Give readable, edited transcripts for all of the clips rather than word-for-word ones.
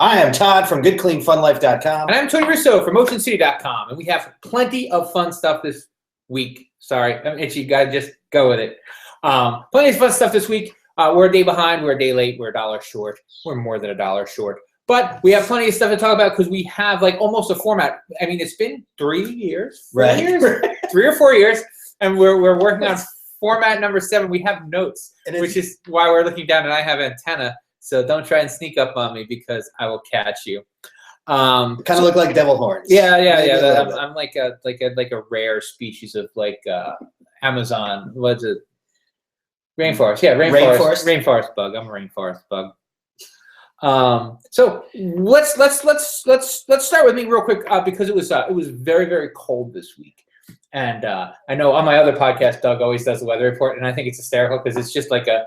I am Todd from GoodCleanFunLife.com. And I'm Tony Russo from MotionCity.com. And we have plenty of fun stuff this week. Sorry, I'm itchy. Gotta just go with it. Plenty of fun stuff this week. We're a day behind. We're a day late. We're $1 short. We're more than $1 short. But we have plenty of stuff to talk about because we have like almost a format. I mean, it's been 3 years, 4 years, 3 or 4 years, and we're working on format number 7. We have notes, which is why we're looking down, and I have antenna. So don't try and sneak up on me because I will catch you. Kind of look like devil horns. Yeah. I'm like a rare species of like Amazon. What's it? Rainforest. Yeah, rainforest bug. I'm a rainforest bug. So let's start with me real quick because it was very, very cold this week, and I know on my other podcast Doug always does the weather report, and I think it's hysterical because it's just like a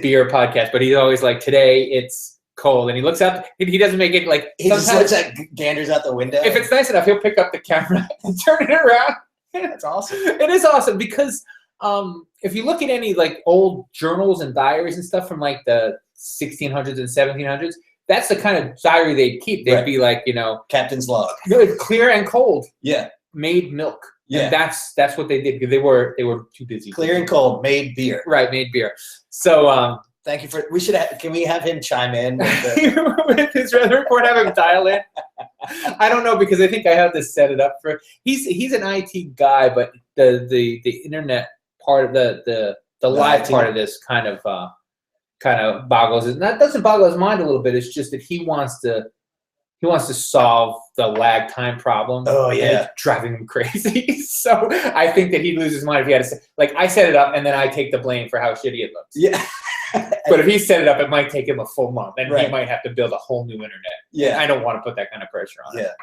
beer podcast, but he's always like, today it's cold, and he looks out. He doesn't make it like he just looks at ganders out the window. If it's nice enough, he'll pick up the camera and turn it around. That's awesome. It is awesome because if you look at any like old journals and diaries and stuff from like the 1600s and 1700s, that's the kind of diary they'd keep. They'd be like, captain's log. Clear and cold. Yeah. Made milk. Yeah. And that's what they did because they were too busy. Clear and cold, made beer. Right, made beer. So thank you for. Can we have him chime in with his weather report? Have him dial in. I don't know because I think I have to set it up for. He's an IT guy, but the internet part of the live part of this kind of boggles it. And that doesn't boggle his mind a little bit. It's just that he wants to solve the lag time problem. Oh yeah, it's driving him crazy. So I think that he'd lose his mind if he had to say, like, I set it up and then I take the blame for how shitty it looks. Yeah. But if he set it up, it might take him a full month, and he might have to build a whole new internet. Yeah, I don't want to put that kind of pressure on him. Yeah.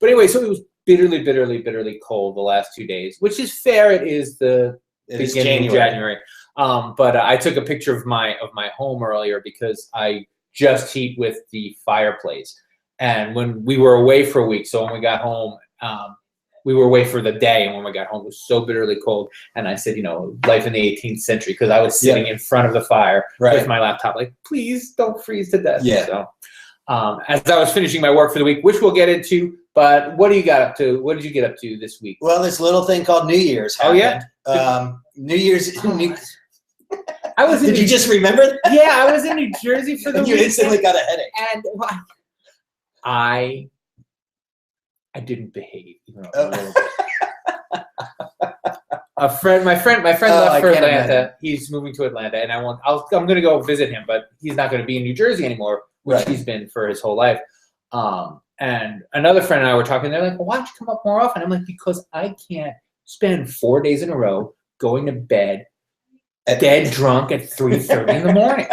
But anyway, so it was bitterly, bitterly, bitterly cold the last 2 days, which is fair. It is the beginning of January. But I took a picture of my home earlier because I just heat with the fireplace. And when we were away for a week, so when we got home, we were away for the day, and when we got home, it was so bitterly cold. And I said, life in the 18th century, because I was sitting in front of the fire with my laptop, like, please don't freeze to death. Yeah. So as I was finishing my work for the week, which we'll get into, but what do you got up to? What did you get up to this week? Well, this little thing called New Year's happened. Oh, yeah? New Year's. I was. Did you just remember that? Yeah, I was in New Jersey for the week. You instantly got a headache. And I didn't behave even a little bit. My friend left for Atlanta. Imagine. He's moving to Atlanta, and I'm going to go visit him, but he's not going to be in New Jersey anymore, which he's been for his whole life. And another friend and I were talking. They're like, "Well, why don't you come up more often?" I'm like, "Because I can't spend 4 days in a row going to bed dead drunk at 3:30 in the morning."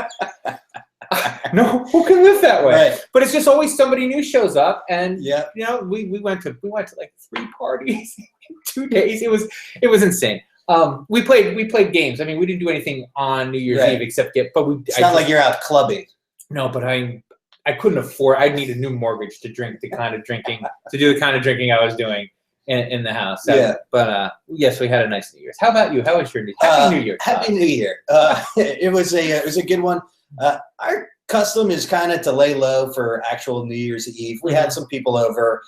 No, who can live that way? Right. But it's just always somebody new shows up, and we went to like 3 parties in 2 days. It was insane. We played games. I mean, we didn't do anything on New Year's Eve except It's not like you're out clubbing. No, but I couldn't afford. I'd need a new mortgage to drink the kind of drinking to do the kind of drinking I was doing in the house. But yes, we had a nice New Year's. How about you? How was your Happy New Year? Happy New Year. It was a good one. Our custom is kind of to lay low for actual New Year's Eve. We had some people over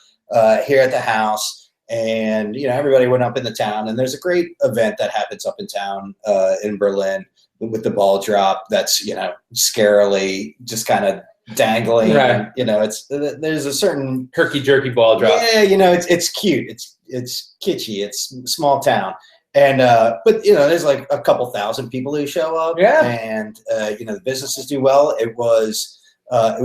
here at the house, and everybody went up in the town. And there's a great event that happens up in town in Berlin with the ball drop. That's scarily just kind of dangling. Right. And, there's a certain herky jerky ball drop. Yeah, it's cute. It's kitschy. It's small town. And but there's like a couple thousand people who show up. Yeah. And the businesses do well. It was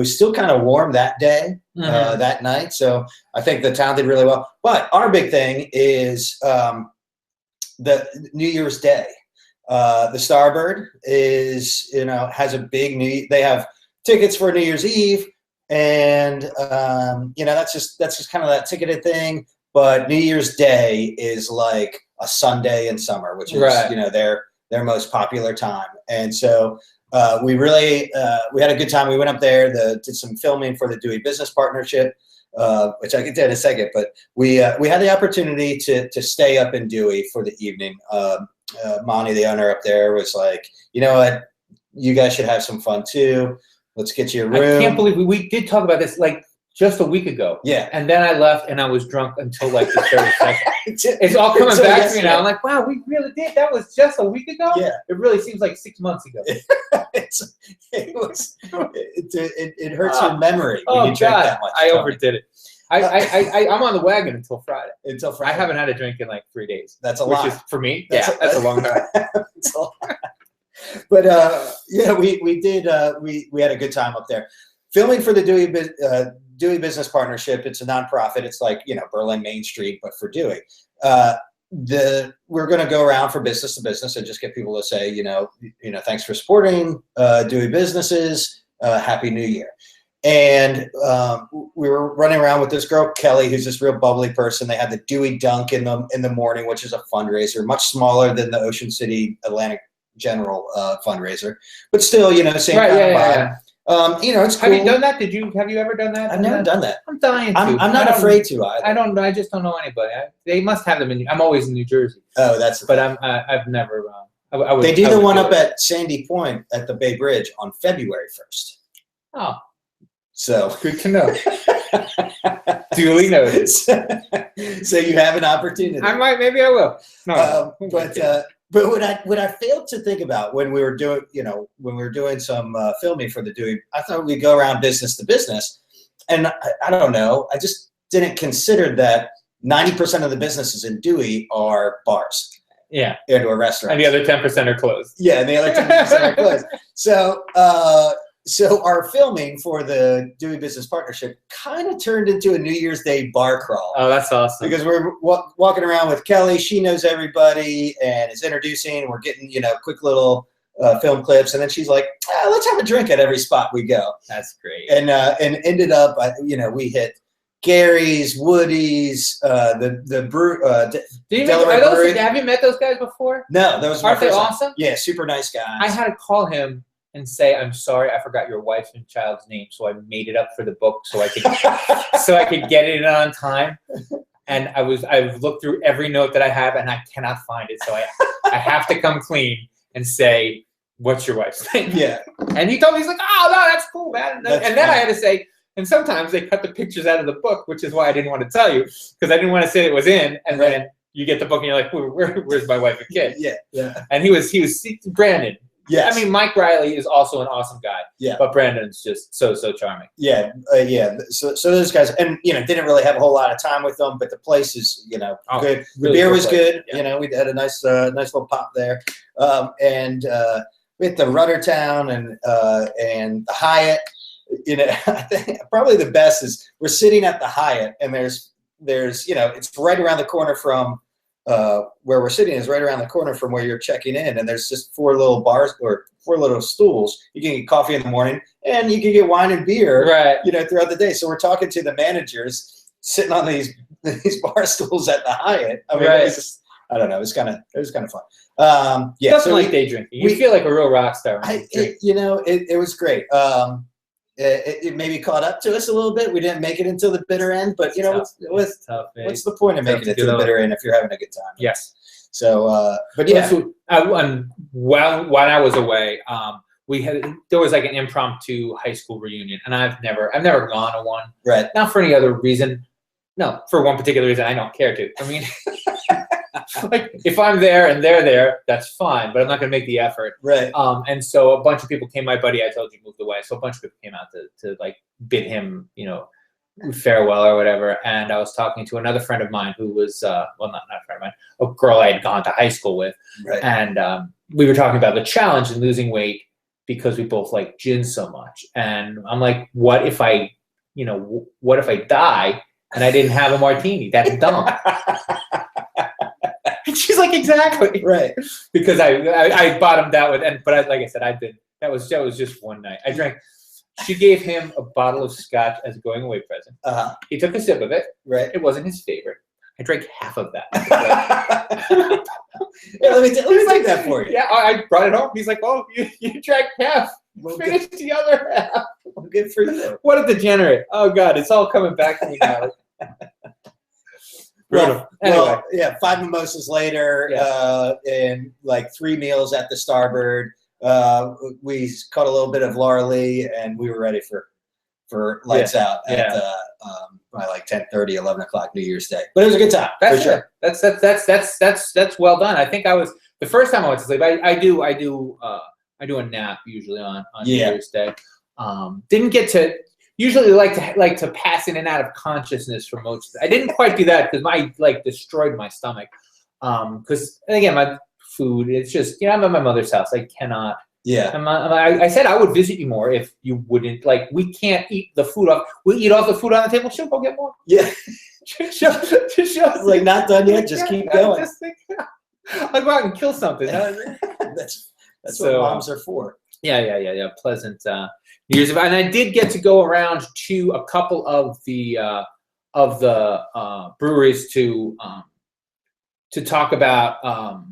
still kind of warm that day, that night. So I think the town did really well. But our big thing is the New Year's Day. The Starbird is has a big they have tickets for New Year's Eve, and that's just kind of that ticketed thing. But New Year's Day is like a Sunday in summer, which is their most popular time. And so we really we had a good time. We went up there, did some filming for the Dewey Business Partnership, which I can tell in a second. But we had the opportunity to stay up in Dewey for the evening. Monty, the owner up there, was like, you know what, you guys should have some fun too. Let's get you a room. I can't believe we did talk about this like just a week ago. Yeah. And then I left and I was drunk until like the third session. It's all coming back to me now. I'm like, wow, we really did. That was just a week ago? Yeah. It really seems like 6 months ago. It hurts your memory when you drink that much. I overdid it. I'm on the wagon until Friday. Until Friday. I haven't had a drink in like 3 days. That's a lot. Which is, for me, that's a long time. That's a lot. But we did. We had a good time up there, filming for the Dewey Business Partnership. It's a nonprofit. It's like Berlin Main Street, but for Dewey. We're going to go around for business to business and just get people to say, thanks for supporting Dewey businesses. Happy New Year. And we were running around with this girl, Kelly, who's this real bubbly person. They had the Dewey Dunk in the morning, which is a fundraiser, much smaller than the Ocean City Atlantic General fundraiser, but still, same kind of vibe. It's cool. Have you done that? Have you ever done that? I've never done that. I'm dying to. I'm not afraid to either. I just don't know anybody. They must have them I'm always in New Jersey. Oh, that's. But I've never. They do the one up at Sandy Point at the Bay Bridge on February 1st. Oh. So good to know. Duly noted. So you have an opportunity. Maybe I will. No, but what I failed to think about when we were doing some filming for the Dewey, I thought we'd go around business to business, and I don't know, I just didn't consider that 90% of the businesses in Dewey are bars. Yeah. And/or restaurants. And the other 10% are closed. Yeah, and the other 10% are closed. So our filming for the Dewey Business Partnership kind of turned into a New Year's Day bar crawl. Oh, that's awesome. Because we're walking around with Kelly. She knows everybody and is introducing. We're getting, quick little film clips. And then she's like, let's have a drink at every spot we go. That's great. And ended up, we hit Gary's, Woody's, the brew. Have you met those guys before? No, those aren't they awesome? Yeah, super nice guys. I had to call him and say, I'm sorry, I forgot your wife and child's name, so I made it up for the book so I could get it in on time. And I've looked through every note that I have and I cannot find it, so I have to come clean and say, what's your wife's name? Yeah. And he told me, he's like, oh no, that's cool, man. And then I had to say, and sometimes they cut the pictures out of the book, which is why I didn't want to tell you, because I didn't want to say it was in, and then you get the book and you're like, where's my wife and kid? Yeah. And he was Brandon. Yes. I mean, Mike Riley is also an awesome guy. Yeah. But Brandon's just so charming. Yeah. So those guys, and didn't really have a whole lot of time with them, but the place is good. The really beer was good. Yeah. We had a nice little pop there, and we hit the Ruddertown and the Hyatt. I think probably the best is we're sitting at the Hyatt, and there's it's right around the corner from. Where we're sitting is right around the corner from where you're checking in, and there's just 4 little bars or 4 little stools. You can get coffee in the morning, and you can get wine and beer, throughout the day. So we're talking to the managers sitting on these bar stools at the Hyatt. I mean, it was just, I don't know. It was kind of fun. Nothing like day drinking. You feel like a real rock star. It was great. It maybe caught up to us a little bit. We didn't make it until the bitter end, but what's the point of making it to the bitter end if you're having a good time? Yes. So, but yeah. While I was away, there was like an impromptu high school reunion, and I've never gone to one. Right. Not for any other reason. No, for one particular reason, I don't care to. I mean, like if I'm there and they're there, that's fine, but I'm not going to make the effort. Right. And so a bunch of people came. My buddy, I told you, moved away, so a bunch of people came out to like bid him, farewell or whatever. And I was talking to another friend of mine who was, not a friend of mine, a girl I had gone to high school with. Right. And we were talking about the challenge in losing weight because we both like gin so much. And I'm like, what if I die and I didn't have a martini? That's dumb. And she's like, exactly. Right. Because I bottomed out but like I said, that was just one night. I drank. She gave him a bottle of scotch as a going away present. Uh-huh. He took a sip of it. Right. It wasn't his favorite. I drank half of that. Let me take that for you. Yeah, I brought it home. He's like, oh, you drank half. Finish the other half. Well, good for you. What a degenerate. Oh, God, it's all coming back to me now. Well, 5 mimosas later, and like 3 meals at the Starboard. we caught a little bit of Laura Lee, and we were ready for lights out at by like 10:30, 11 o'clock New Year's Day. But it was a good time. That's for sure. That's well done. I think I was the first time I went to sleep. I do a nap usually on New Year's Day. Didn't get to usually like to pass in and out of consciousness for most. I didn't quite do that because my destroyed my stomach. Because again, my food, it's just I'm at my mother's house. I cannot. Yeah. I said I would visit you more if you wouldn't. Like, we can't eat the food off. We eat off the food on the table. She'll go get more. Yeah. Just like, not done yet. Just keep going. I'll go out and kill something. That's what moms are for. Yeah. Pleasant years of, and I did get to go around to a couple of the breweries to talk about.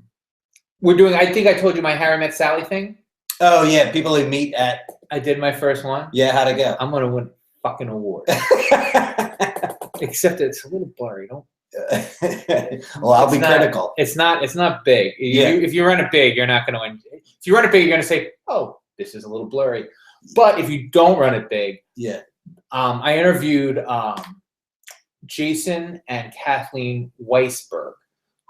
We're doing. I think I told you my Harry Met Sally thing. Oh yeah, people who meet at. I did my first one. Yeah, how'd it go? I'm gonna win a fucking award. Except it's a little blurry. Don't. Well, I'll be critical. It's not big. If you run it big, you're not gonna win. If you run it big, you're gonna say, "Oh, this is a little blurry." But if you don't run it big, I interviewed Jason and Kathleen Weisberg.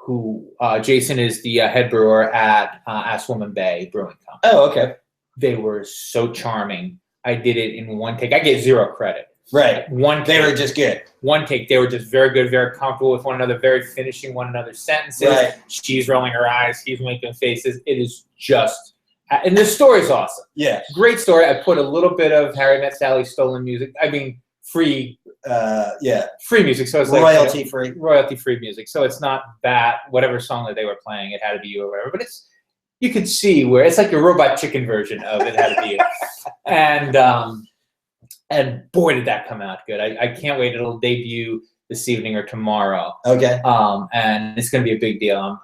Who Jason is the head brewer at Asswoman Bay Brewing Company. Oh, okay. They were so charming. I did it in one take. I get zero credit. Right. They were just good. One take. They were just very good, very comfortable with one another, very finishing one another's sentences. Right. She's rolling her eyes. He's making faces. It is just, and the story's awesome. Yeah. Great story. I put a little bit of Harry Met Sally stolen music. I mean, free music, so it's like royalty-free music. So it's not that whatever song that they were playing, it had to be you or whatever. But you could see where it's like a Robot Chicken version of It Had to Be You. And boy, did that come out good! I can't wait. It'll debut this evening or tomorrow. Okay. And it's going to be a big deal.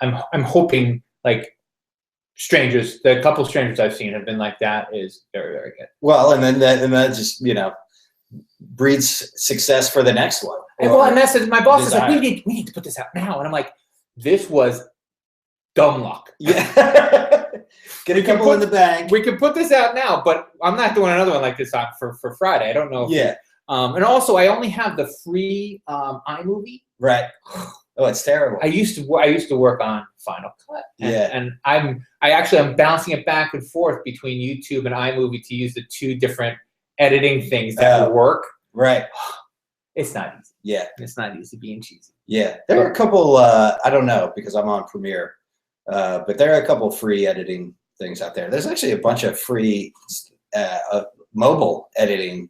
I'm hoping like strangers. The couple strangers I've seen have been like that is very, very good. Well, and then that just breeds success for the next one. And that's my boss is like, we need to put this out now, and I'm like, this was dumb luck. Yeah, get a couple in the bank. We can put this out now, but I'm not doing another one like this on for Friday. I don't know. And also, I only have the free iMovie. Right. Oh, it's terrible. I used to work on Final Cut. And I'm bouncing it back and forth between YouTube and iMovie to use the two different editing things that work. Right. It's not easy. Yeah. It's not easy being cheesy. Yeah. There are a couple, I don't know because I'm on Premiere, but there are a couple free editing things out there. There's actually a bunch of free mobile editing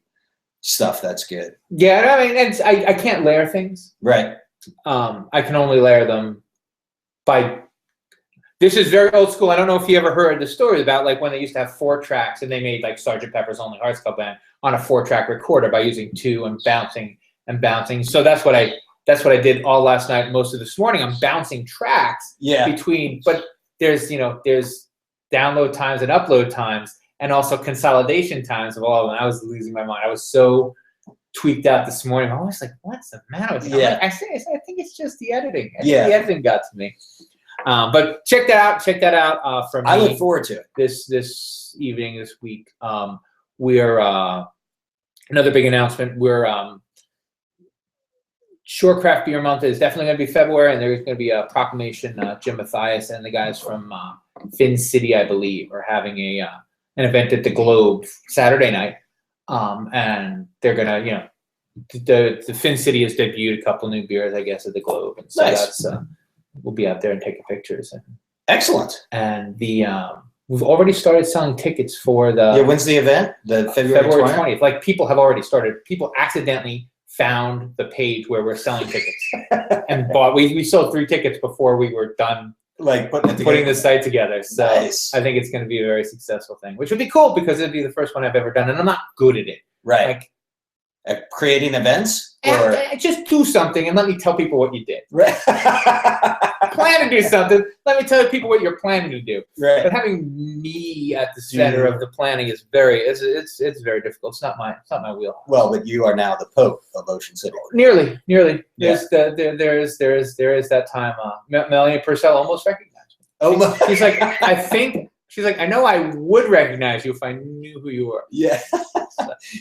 stuff that's good. Yeah. I mean, I can't layer things. Right. I can only layer them by. This is very old school. I don't know if you ever heard the story about like when they used to have 4 tracks and they made like Sgt. Pepper's Lonely Hearts Club Band on a 4-track recorder by using 2 and bouncing. So that's what I did all last night, most of this morning. I'm bouncing tracks between, but there's download times and upload times and also consolidation times of all of them. I was losing my mind. I was so tweaked out this morning. I was like, what's the matter with you? Yeah. I think it's just the editing. The editing got to me. But check that out. From I look forward to it. This evening, this week. We're another big announcement. We're Shore Craft Beer Month is definitely going to be February, and there's going to be a proclamation. Jim Mathias and the guys from Fin City, I believe, are having an event at the Globe Saturday night, and they're gonna, the Fin City has debuted a couple new beers, I guess, at the Globe, and so that's. We'll be out there and taking pictures. Excellent. And we've already started selling tickets for the. Yeah, when's the event? The February 20th. Like people have already started. People accidentally found the page where we're selling tickets and bought. We sold 3 tickets before we were done. Like putting the site together. So nice. I think it's going to be a very successful thing, which would be cool because it'd be the first one I've ever done, and I'm not good at it. Right. Like. Creating events? Or? Just do something and let me tell people what you did. Right. Plan to do something. Let me tell people what you're planning to do. Right. But having me at the center of the planning is it's very difficult. It's not my wheelhouse. Well, but you are now the Pope of Ocean City. Nearly. Yeah. There is that time. Melanie Purcell almost recognized me. Oh, he's like, I think She's like, I know I would recognize you if I knew who you were. Yeah.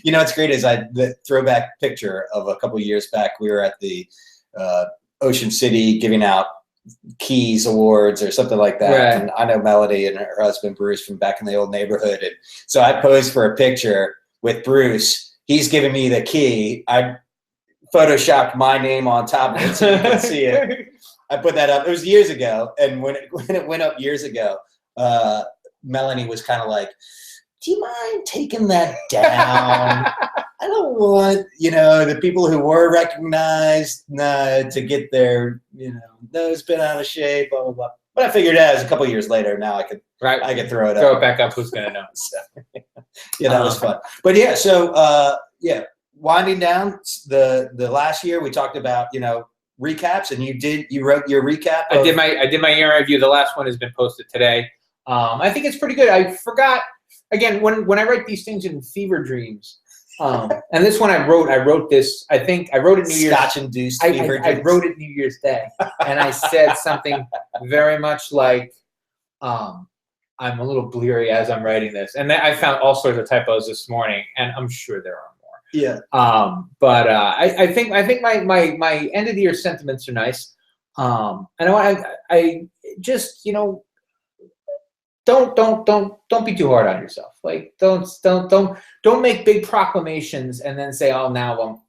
You know what's great is the throwback picture of a couple of years back. We were at the Ocean City giving out Keys Awards or something like that. Right. And I know Melody and her husband Bruce from back in the old neighborhood. And so I posed for a picture with Bruce. He's giving me the key. I photoshopped my name on top of it so you can see it. I put that up. It was years ago. And when it went up years ago, Melanie was kind of like, do you mind taking that down? I don't want, the people who were recognized to get their, nose bent out of shape, blah, blah, blah. But I figured as a couple of years later, now I could throw it up. Throw it back up. Who's going to know? So, yeah, that was fun. But yeah, so, winding down the last year, we talked about, recaps, and you wrote your recap. I did my year review. The last one has been posted today. I think it's pretty good. I forgot, again, when I write these things in fever dreams, and this one I wrote this, I think I wrote it New Year's. Scotch-induced fever dreams. I wrote it New Year's Day, and I said something very much like, I'm a little bleary as I'm writing this. And then I found all sorts of typos this morning, and I'm sure there are more. Yeah. But I think my end of the year sentiments are nice. And I just, don't be too hard on yourself. Like don't make big proclamations and then say, oh, now I'm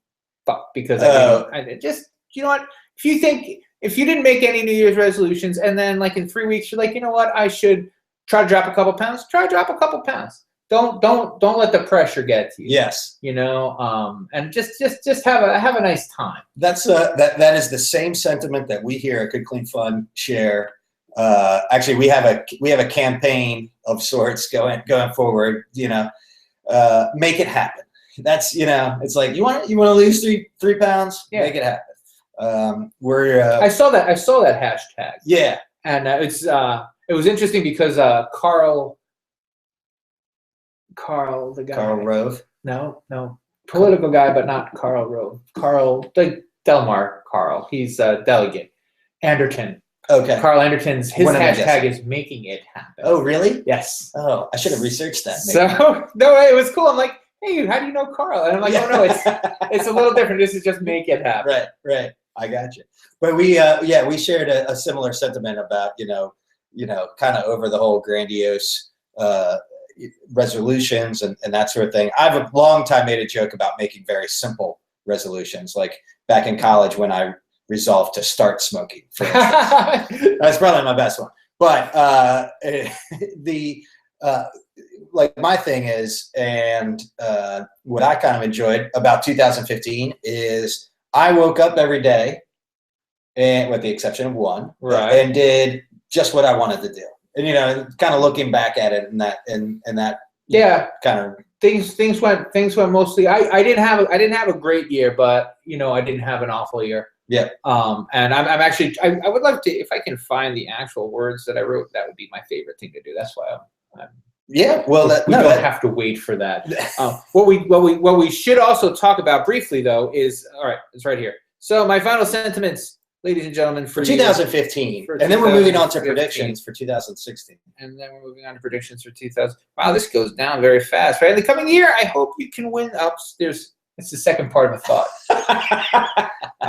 fucked because I just, you know what? If you didn't make any New Year's resolutions and then like in 3 weeks you're like, you know what, I should try to drop a couple pounds. Try to drop a couple pounds. Don't let the pressure get to you. Yes. And just have a nice time. That's that is the same sentiment that we here at Good Clean Fun share. Actually, we have a campaign of sorts going forward. Make it happen. That's it's like you want to lose three pounds. Yeah. Make it happen. I saw that hashtag. Yeah, and it was interesting because Carl, the guy. Carl Rove. No, political guy, but not Carl Rove. Carl, the Delmar Carl. He's a delegate. Anderton. Okay. Carl Anderton's hashtag is making it happen. Oh, really? Yes. Oh, I should have researched that. Maybe. So no, it was cool. I'm like, hey, how do you know Carl? And I'm like, oh no, it's a little different. This is just make it happen. Right. I got you. But we shared a similar sentiment about kind of over the whole grandiose resolutions and that sort of thing. I've a long time made a joke about making very simple resolutions, like back in college when I resolved to start smoking, for instance. That's probably my best one. But my thing is, and what I kind of enjoyed about 2015 is I woke up every day, and with the exception of one, right, and did just what I wanted to do. And kind of looking back at it, and that yeah, kind of things went mostly. I didn't have a great year, but I didn't have an awful year. Yeah. And I'm actually I would love to, if I can find the actual words that I wrote, that would be my favorite thing to do. That's why I'm yeah. Well, we don't have to wait for that. What we should also talk about briefly though is, all right, it's right here. So my final sentiments, ladies and gentlemen, for 2015, and then we're moving on to predictions for 2016. And then we're moving on to predictions for 2000. Wow, this goes down very fast, right? In the coming year, I hope you can win upstairs. It's the second part of the thought.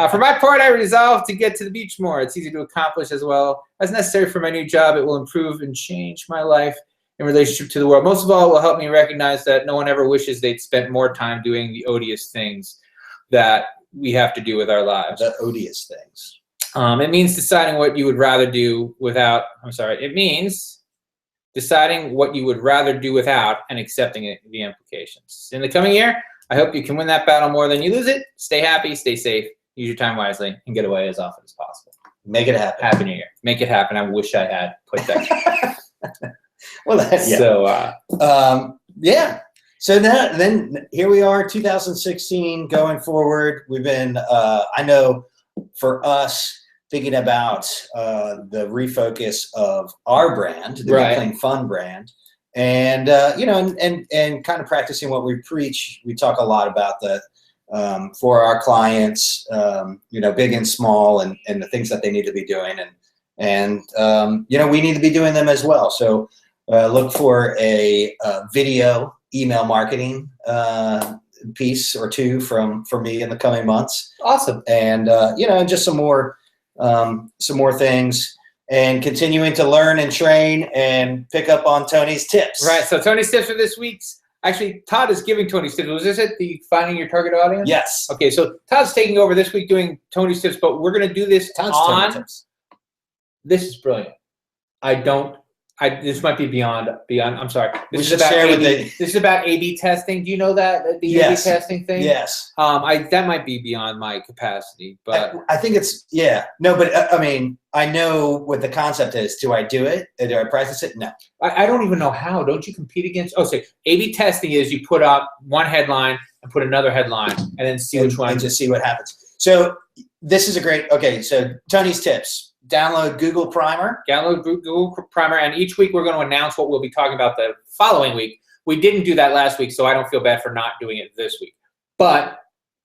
For my part, I resolve to get to the beach more. It's easy to accomplish as well as necessary for my new job. It will improve and change my life in relationship to the world. Most of all, it will help me recognize that no one ever wishes they'd spent more time doing the odious things that we have to do with our lives. The odious things. It means deciding what you would rather do without. It means deciding what you would rather do without and accepting the implications. In the coming year, I hope you can win that battle more than you lose it. Stay happy, stay safe, use your time wisely, and get away as often as possible. Make it happen. Happy New Year. Make it happen. I wish I had put that. Well, yeah. So, yeah. So then here we are, 2016 going forward. We've been, I know for us, thinking about the refocus of our brand, the right. Clean Fun brand. And, and kind of practicing what we preach. We talk a lot about the, for our clients, big and small and the things that they need to be doing. And we need to be doing them as well. So look for a video email marketing piece or two from me in the coming months. Awesome. And just some more things, and continuing to learn and train and pick up on Tony's tips. Right. So Tony's tips for this week's. Actually, Todd is giving Tony's tips. Was this it, the finding your target audience? Yes. Okay, so Todd's taking over this week doing Tony's tips, but we're going to do this Tony tips. This is brilliant. This might be beyond. I'm sorry. This is about A/B testing. Do you know that the A/B testing thing? Yes. That might be beyond my capacity, but I think it's no. But I mean, I know what the concept is. Do I do it? Do I practice it? No. I don't even know how. Don't you compete against? Oh, so A/B testing is you put up one headline and put another headline, and then see which one. And just see what happens. So this is a great. Okay, so Tony's tips. Download Google Primer. And each week we're going to announce what we'll be talking about the following week. We didn't do that last week, so I don't feel bad for not doing it this week. But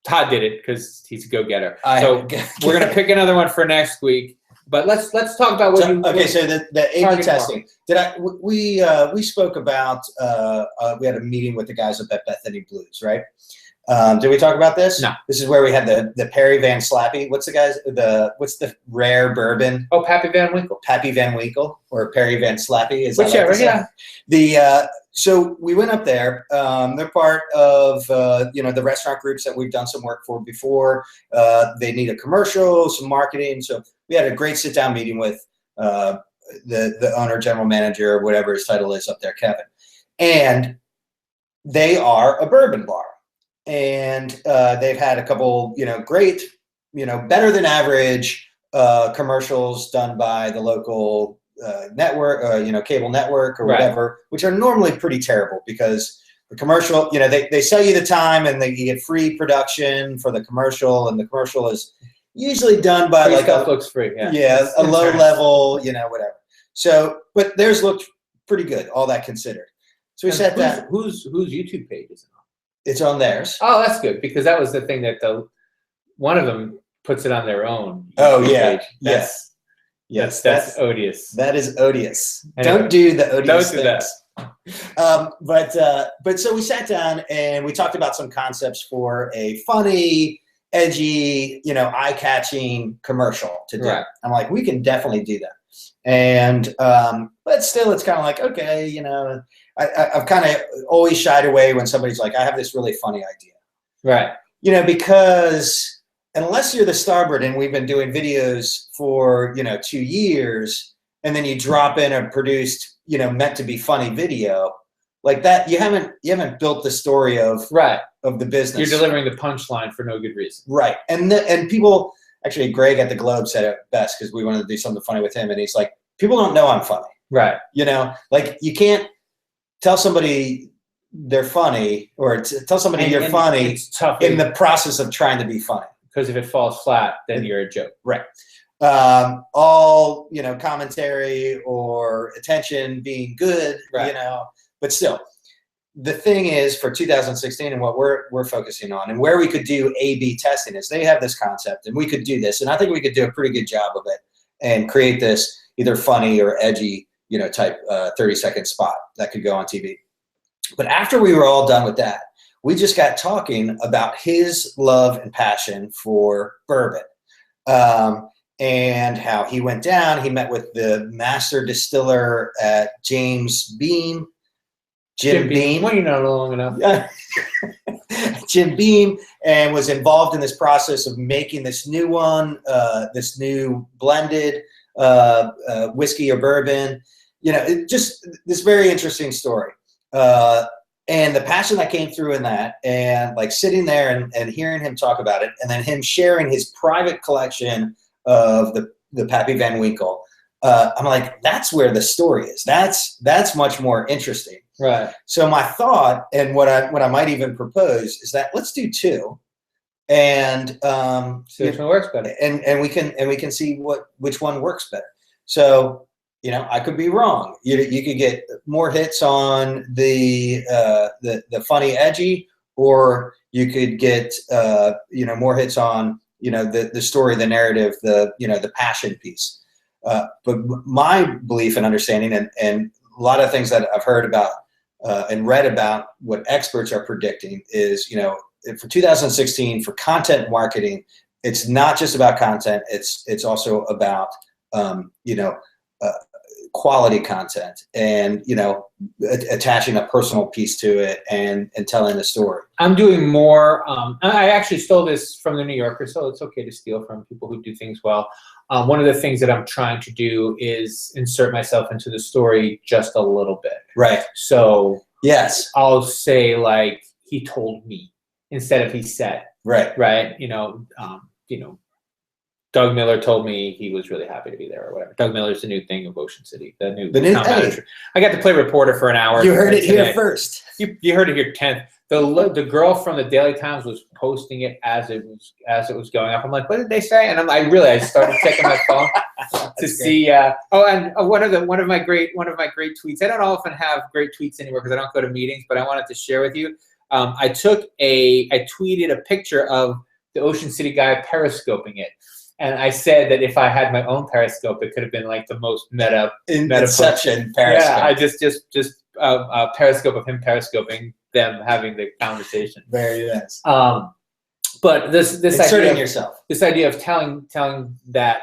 Todd did it because he's a go-getter. So we're going to pick another one for next week. But let's talk about what So the A/B testing. We spoke about we had a meeting with the guys up at Bethany Blues, right? Did we talk about this? No. This is where we had the Perry Van Slappy. What's the Rare Bourbon? Oh, Pappy Van Winkle. Pappy Van Winkle or Perry Van Slappy. Whichever, yeah. So we went up there. They're part of the restaurant groups that we've done some work for before. They need a commercial, some marketing. So we had a great sit down meeting with the owner, general manager, whatever his title is up there, Kevin. And they are a bourbon bar. And they've had a couple, great, better than average commercials done by the local network, cable network or whatever, which are normally pretty terrible because the commercial, they sell you the time and you get free production for the commercial, and the commercial is usually done by looks free, a low level, whatever. So, but theirs looked pretty good, all that considered. So we said that. Whose YouTube page is it on? It's on theirs. Oh, that's good, because that was the thing that one of them puts it on their own. Oh yeah, page. Yes, that's odious. That is odious. Anyway, don't do the odious things. That. But so we sat down and we talked about some concepts for a funny, edgy, eye-catching commercial to do. Right. I'm like, we can definitely do that. And but still, it's kind of like, okay, I've kind of always shied away when somebody's like, I have this really funny idea. Right. Because unless you're the Starboard and we've been doing videos for, 2 years, and then you drop in a produced, meant to be funny video like that, you haven't built the story of the business. You're delivering the punchline for no good reason. Right. And people, actually Greg at the Globe said it best, because we wanted to do something funny with him. And he's like, people don't know I'm funny. Right. Like you can't tell somebody they're funny, or tell somebody you're funny in the process of trying to be funny. Because if it falls flat, then you're a joke. Right. All, commentary or attention being good, but still. The thing is, for 2016 and what we're focusing on and where we could do A/B testing is they have this concept and we could do this. And I think we could do a pretty good job of it and create this either funny or edgy, type 30-second spot that could go on TV. But after we were all done with that, we just got talking about his love and passion for bourbon, and how he went down. He met with the master distiller at Jim Beam. Well, you know long enough. Jim Beam, and was involved in this process of making this new one, this new blended whiskey or bourbon. Just this very interesting story. And the passion that came through in that, and like sitting there and hearing him talk about it, and then him sharing his private collection of the Pappy Van Winkle. I'm like, that's where the story is. That's much more interesting. Right. So my thought, and what I might even propose, is that let's do two, and see which one works better, and we can see which one works better. So I could be wrong. You could get more hits on the funny, edgy, or you could get more hits on the story, the narrative, the passion piece. But my belief and understanding, and lot of things that I've heard about and read about what experts are predicting is, for 2016 for content marketing, it's not just about content. It's also about, quality content and, attaching a personal piece to it and telling the story. I'm doing more. I actually stole this from the New Yorker, so it's okay to steal from people who do things well. One of the things that I'm trying to do is insert myself into the story just a little bit. Right. So yes, I'll say like, he told me instead of he said. Right. Right. Doug Miller told me he was really happy to be there or whatever. Doug Miller's the new thing of Ocean City, the new town manager. I got to play reporter for an hour. You heard it here first. You heard it here 10th. The girl from the Daily Times was posting it as it was going up. I'm like, what did they say? And I started checking my phone to see. And one of my great tweets. I don't often have great tweets anymore because I don't go to meetings, but I wanted to share with you. I tweeted a picture of the Ocean City guy periscoping it. And I said that if I had my own Periscope, it could have been like the most meta Inception Periscope. Yeah, I just Periscope of him periscoping them having the conversation. Very nice. But this inserting yourself. This idea of telling that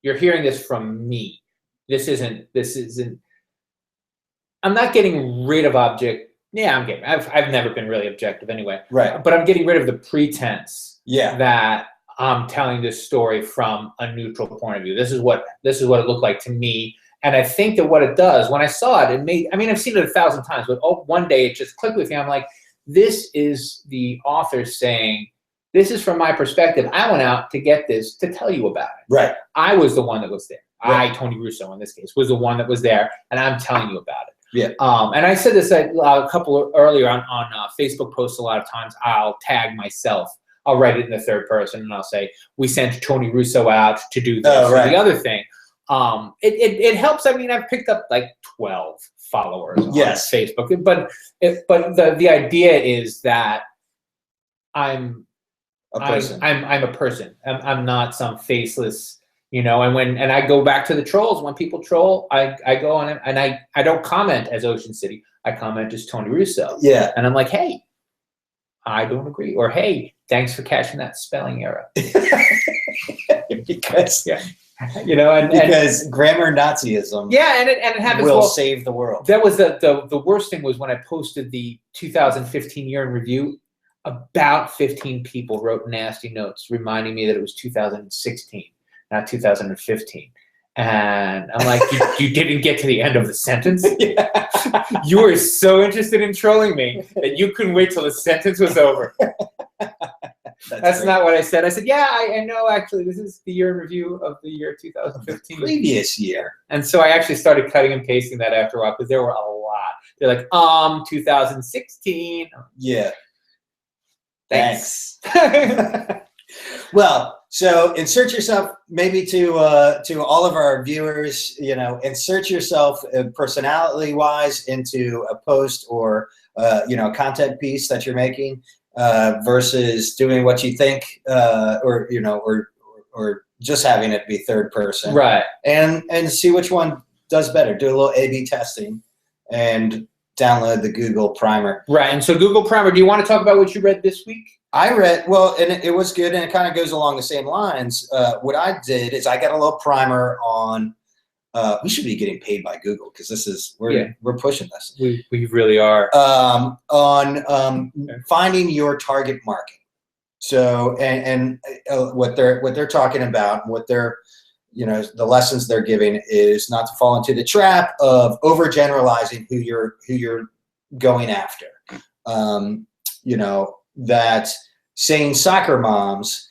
you're hearing this from me. This isn't. I'm not getting rid of object. Yeah, I'm getting. I've never been really objective anyway. Right. But I'm getting rid of the pretense. Yeah. That I'm telling this story from a neutral point of view. This is what it looked like to me. And I think that what it does, when I saw it, I've seen it 1,000 times, but one day it just clicked with me. I'm like, this is the author saying, this is from my perspective. I went out to get this to tell you about it. Right. I was the one that was there. Right. Tony Russo in this case, was the one that was there, and I'm telling you about it. Yeah. And I said this a couple earlier on Facebook posts. A lot of times I'll tag myself. I'll write it in the third person, and I'll say, we sent Tony Russo out to do this or the other thing. It helps. I've picked up like 12 followers on Facebook, but the idea is that I'm a person. I'm a person. I'm not some faceless, and I go back to the trolls. When people troll, I go on and I don't comment as Ocean City. I comment as Tony Russo. Yeah. And I'm like, hey, I don't agree. Or, hey, thanks for catching that spelling error. Because grammar Nazism. Yeah, and it happens. Will save the world. That was the worst thing was when I posted the 2015 year in review. About 15 people wrote nasty notes reminding me that it was 2016, not 2015. And I'm like, you didn't get to the end of the sentence? Yeah. You were so interested in trolling me that you couldn't wait till the sentence was over. That's not what I said. I said, yeah, I know, actually, this is the year in review of the year 2015. Previous year. And so I actually started cutting and pasting that after a while because there were a lot. They're like, 2016. Yeah. Thanks. Well, so insert yourself maybe to all of our viewers, insert yourself personality-wise into a post or, a content piece that you're making versus doing what you think or just having it be third person. Right. And see which one does better. Do a little A/B testing and download the Google Primer. Right. And so Google Primer, do you want to talk about what you read this week? I read, well, and it was good, and it kind of goes along the same lines. What I did is I got a little primer on, we should be getting paid by Google because we're pushing this. We really are. On finding your target market. So, and what they're talking about, what they're, the lessons they're giving is not to fall into the trap of overgeneralizing who you're going after. That saying soccer moms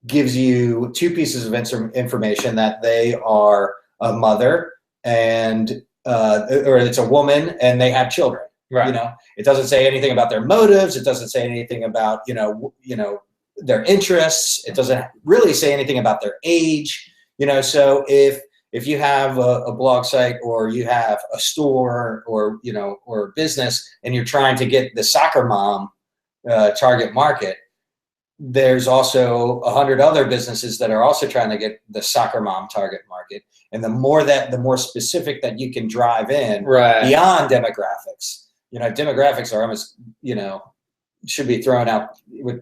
gives you two pieces of information, that they are a mother and or it's a woman and they have children. Right. It doesn't say anything about their motives. It doesn't say anything about their interests. It doesn't really say anything about their age. So if you have a blog site or you have a store or or a business and you're trying to get the soccer mom target market, there's also 100 other businesses that are also trying to get the soccer mom target market. And the more specific that you can drive in beyond demographics, demographics are almost, should be thrown out with,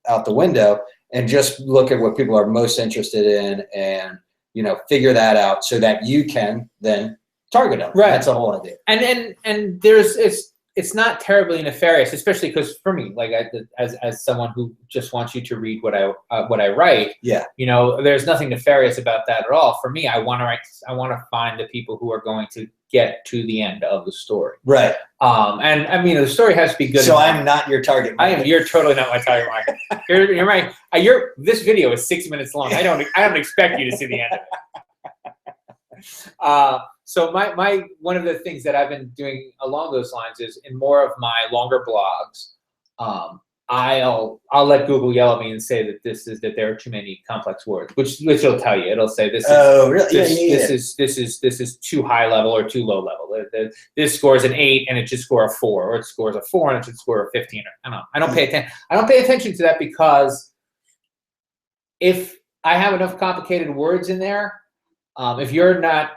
out the window, and just look at what people are most interested in and, figure that out so that you can then target them. Right. That's the whole idea. And it's not terribly nefarious, especially because for me, like as someone who just wants you to read what I write. Yeah. There's nothing nefarious about that at all. For me, I want to find the people who are going to get to the end of the story. Right. And I mean, the story has to be good. So I'm not your target market. You're totally not my target market. You're right. This video is 6 minutes long. I don't expect you to see the end of it. So my one of the things that I've been doing along those lines is in more of my longer blogs, I'll let Google yell at me and say that there are too many complex words, which it'll tell you. It'll say this is too high level or too low level. This scores an 8 and it should score a 4, or it scores a 4 and it should score a 15. I don't pay attention. I don't pay attention to that because if I have enough complicated words in there, if you're not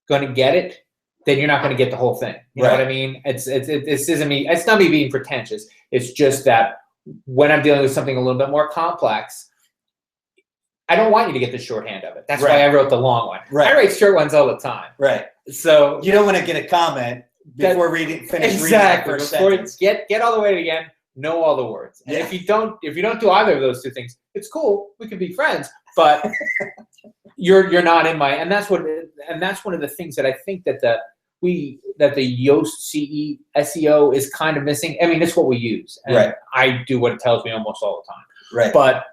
going to get it, then you're not going to get the whole thing. You know what I mean? This isn't me. It's not me being pretentious. It's just that when I'm dealing with something a little bit more complex, I don't want you to get the shorthand of it. That's why I wrote the long one. Right. I write short ones all the time. Right. So you don't want to get a comment before finish reading the first sentence. Get all the way to the end. Know all the words. And if you don't do either of those two things, it's cool. We can be friends, but you're not in my. And that's one of the things that I think that the Yoast CE SEO is kind of missing. I mean, it's what we use. And I do what it tells me almost all the time. Right. But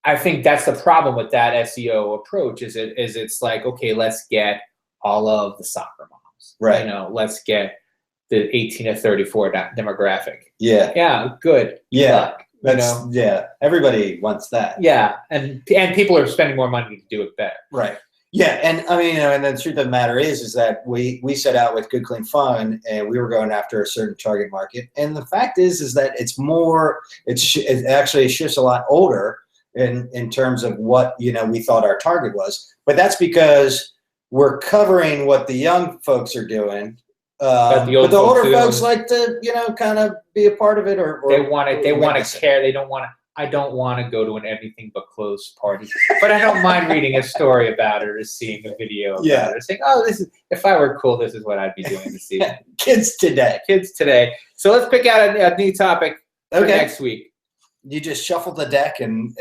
I think that's the problem with that SEO approach is it's like, okay, let's get all of the soccer moms. Right. Let's get the 18 to 34 demographic. Yeah. Yeah. Good. Yeah. Everybody wants that. Yeah. And people are spending more money to do it better. Right. Yeah, and I mean, and the truth of the matter is that we set out with Good Clean Fun, and we were going after a certain target market. And the fact is that it actually shifts a lot older in terms of what we thought our target was. But that's because we're covering what the young folks are doing. But the older folks like to kind of be a part of it, or they want to care. They don't want to. I don't want to go to an everything but clothes party, but I don't mind reading a story about it or seeing a video about it or saying, oh, if I were cool, this is what I'd be doing this evening. Kids today. So let's pick out a new topic for next week. You just shuffle the deck and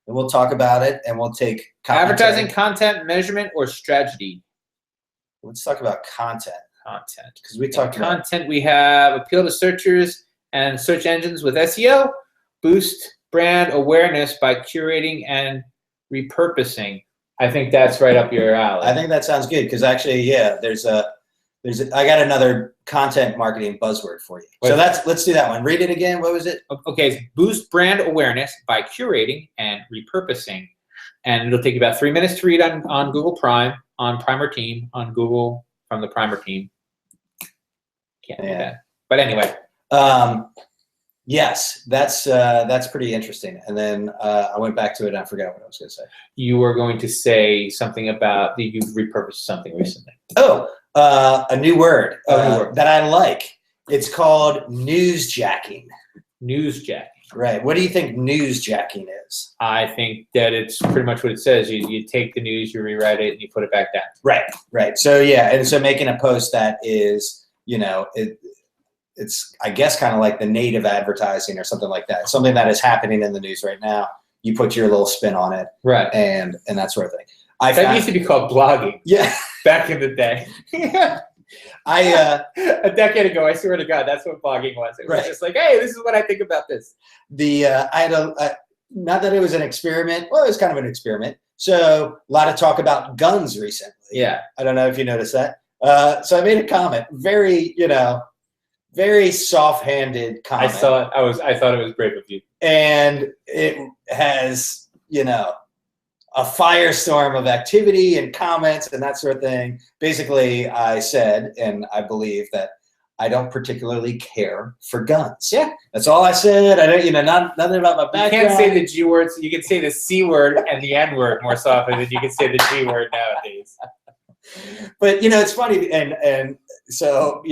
we'll talk about it, and we'll take commentary. Advertising, content, measurement, or strategy. Let's talk about content. Because we talked about content. We have appeal to searchers and search engines with SEO. Boost brand awareness by curating and repurposing. I think that's right up your alley. I think that sounds good because actually, I got another content marketing buzzword for you. So let's do that one. Read it again. What was it? Okay, it's boost brand awareness by curating and repurposing, and it'll take you about 3 minutes to read on Google Prime, on Primer Team, on Google from the Primer Team. Can't do that. But anyway. Yes, that's pretty interesting. And then I went back to it and I forgot what I was going to say. You were going to say something about that you've repurposed something recently. Oh, a new word that I like. It's called newsjacking. Newsjacking. Right. What do you think newsjacking is? I think that it's pretty much what it says. You take the news, you rewrite it, and you put it back down. Right. So and so making a post that is, it's, I guess, kind of like the native advertising or something like that. Something that is happening in the news right now. You put your little spin on it. Right. And that sort of thing. That used to be called blogging. Yeah. Back in the day. A decade ago, I swear to God, that's what blogging was. It was just like, hey, this is what I think about this. I had not that it was an experiment. Well, it was kind of an experiment. So a lot of talk about guns recently. Yeah. I don't know if you noticed that. So I made a comment. Very soft-handed comment. I saw it. I thought it was brave of you. And it has, a firestorm of activity and comments and that sort of thing. Basically, I said, and I believe that I don't particularly care for guns. Yeah. That's all I said. I don't, nothing about my background. You can't say the G words. You can say the C word and the N word more so often than you can say the G word nowadays. But, it's funny. And so,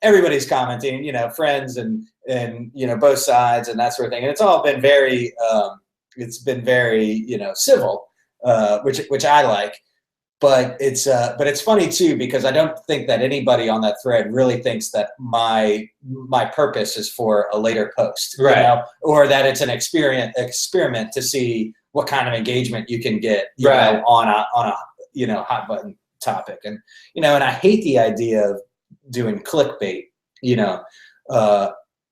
everybody's commenting, friends and both sides and that sort of thing. And it's all been very, civil, which I like. But it's funny too, because I don't think that anybody on that thread really thinks that my purpose is for a later post, right? Or that it's an experiment to see what kind of engagement you can get, right. on a hot button topic, and and I hate the idea of doing clickbait,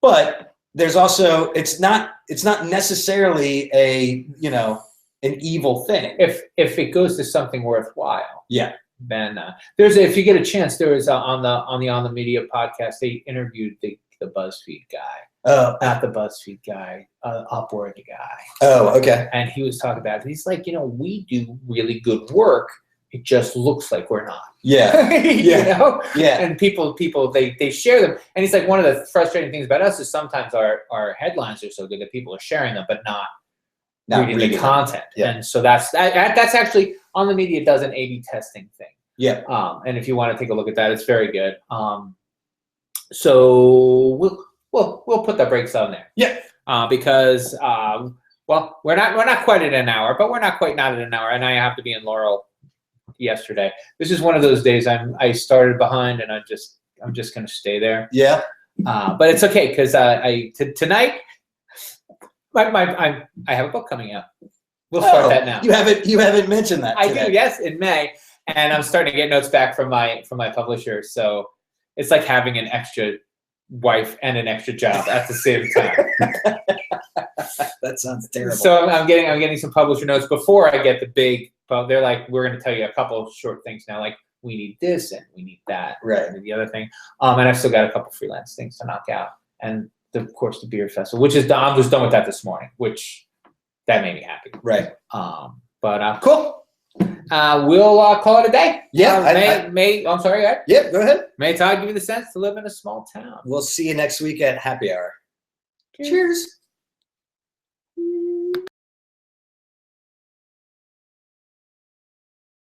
but there's also it's not necessarily an evil thing if it goes to something worthwhile. Yeah. Then if you get a chance, there was on the Media podcast, they interviewed the BuzzFeed guy. Not the BuzzFeed guy, Upward guy. Oh, okay. And he was talking about it. He's like, we do really good work. It just looks like we're not. Yeah. Yeah. Yeah. And people they share them. And he's like, one of the frustrating things about us is sometimes our headlines are so good that people are sharing them, but not reading the content. Yeah. And so that's actually On the Media does an A/B testing thing. Yeah. And if you want to take a look at that, it's very good. So we'll put the brakes on there. Yeah. Because we're not quite at an hour, but we're not quite not at an hour, and I have to be in Laurel yesterday. This is one of those days I started behind, and I'm just gonna stay there. Yeah. But it's okay because tonight. I have a book coming out. We'll start that now. You haven't mentioned that today. I do, yes, in May, and I'm starting to get notes back from my publisher. So it's like having an extra wife and an extra job at the same time. That sounds terrible. So I'm getting some publisher notes before I get the big. They're like, we're going to tell you a couple of short things now, like we need this and we need that, right? And the other thing, and I've still got a couple freelance things to knock out, and of course the beer festival, which is I was done with that this morning, which that made me happy. Right. But cool. We'll call it a day. Yeah. May I'm sorry, Ed? Yeah, go ahead. May Todd give you the sense to live in a small town. We'll see you next week at happy hour. Cheers.